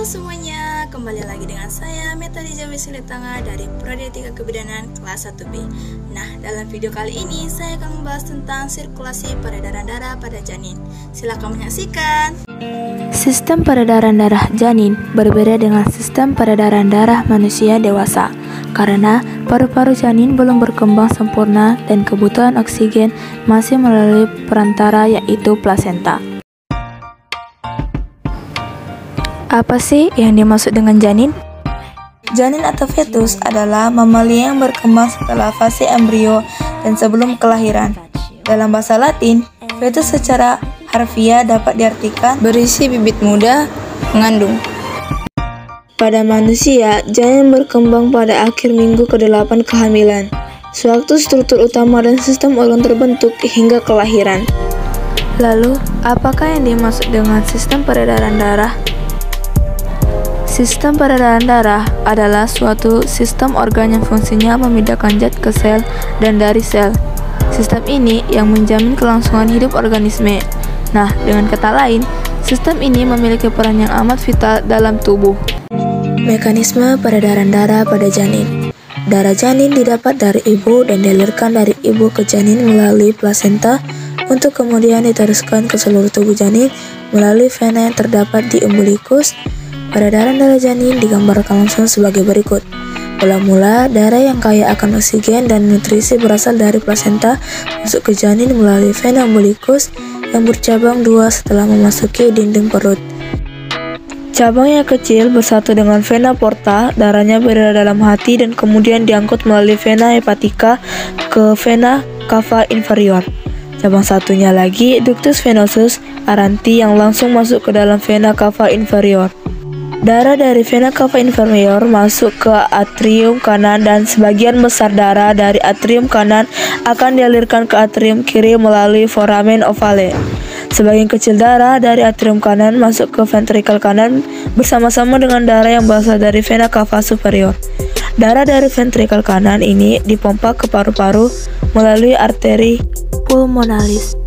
Halo semuanya, kembali lagi dengan saya Meta Dija Wisiletanga dari Prodi Etika Kebidanan kelas 1B. Nah, dalam video kali ini saya akan membahas tentang sirkulasi peredaran darah pada janin. Silakan menyaksikan. Sistem peredaran darah janin berbeda dengan sistem peredaran darah manusia dewasa karena paru-paru janin belum berkembang sempurna dan kebutuhan oksigen masih melalui perantara yaitu plasenta. Apa sih yang dimaksud dengan janin? Janin atau fetus adalah mamalia yang berkembang setelah fase embrio dan sebelum kelahiran. Dalam bahasa Latin, fetus secara harfiah dapat diartikan berisi bibit muda, mengandung. Pada manusia, janin berkembang pada akhir minggu ke-8 kehamilan, sewaktu struktur utama dan sistem organ terbentuk hingga kelahiran. Lalu, apakah yang dimaksud dengan sistem peredaran darah? Sistem peredaran darah adalah suatu sistem organ yang fungsinya memindahkan zat ke sel dan dari sel. Sistem ini yang menjamin kelangsungan hidup organisme. Nah, dengan kata lain, sistem ini memiliki peran yang amat vital dalam tubuh. Mekanisme peredaran darah pada janin. Darah janin didapat dari ibu dan dialirkan dari ibu ke janin melalui plasenta untuk kemudian diteruskan ke seluruh tubuh janin melalui vena yang terdapat di umbilikus. Peredaran darah janin digambarkan langsung sebagai berikut. Mula-mula, darah yang kaya akan oksigen dan nutrisi berasal dari plasenta masuk ke janin melalui vena umbilikus yang bercabang dua setelah memasuki dinding perut. Cabang yang kecil bersatu dengan vena porta, darahnya berada dalam hati dan kemudian diangkut melalui vena hepatica ke vena cava inferior. Cabang satunya lagi, ductus venosus aranti yang langsung masuk ke dalam vena cava inferior. Darah dari vena cava inferior masuk ke atrium kanan dan sebagian besar darah dari atrium kanan akan dialirkan ke atrium kiri melalui foramen ovale. Sebagian kecil darah dari atrium kanan masuk ke ventrikel kanan bersama-sama dengan darah yang berasal dari vena cava superior. Darah dari ventrikel kanan ini dipompa ke paru-paru melalui arteri pulmonalis.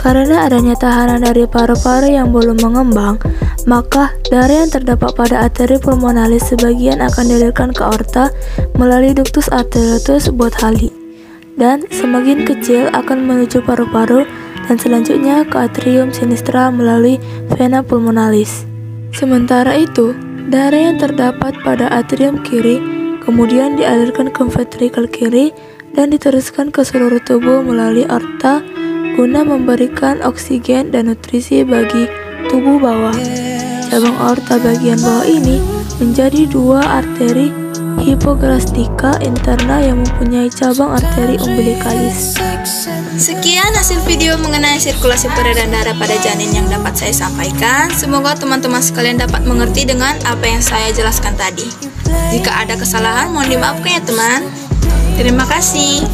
Karena adanya tahanan dari paru-paru yang belum mengembang, maka darah yang terdapat pada arteri pulmonalis sebagian akan dialirkan ke aorta melalui ductus arteriosus Bothalli, dan semakin kecil akan menuju paru-paru dan selanjutnya ke atrium sinistra melalui vena pulmonalis. Sementara itu, darah yang terdapat pada atrium kiri kemudian dialirkan ke ventrikel kiri dan diteruskan ke seluruh tubuh melalui aorta guna memberikan oksigen dan nutrisi bagi tubuh bawah. Cabang aorta bagian bawah ini menjadi dua arteri hipograstika interna yang mempunyai cabang arteri umbilikalis. Sekian hasil video mengenai sirkulasi peredaran darah pada janin yang dapat saya sampaikan. Semoga teman-teman sekalian dapat mengerti dengan apa yang saya jelaskan tadi. Jika ada kesalahan, mohon dimaafkan ya teman. Terima kasih.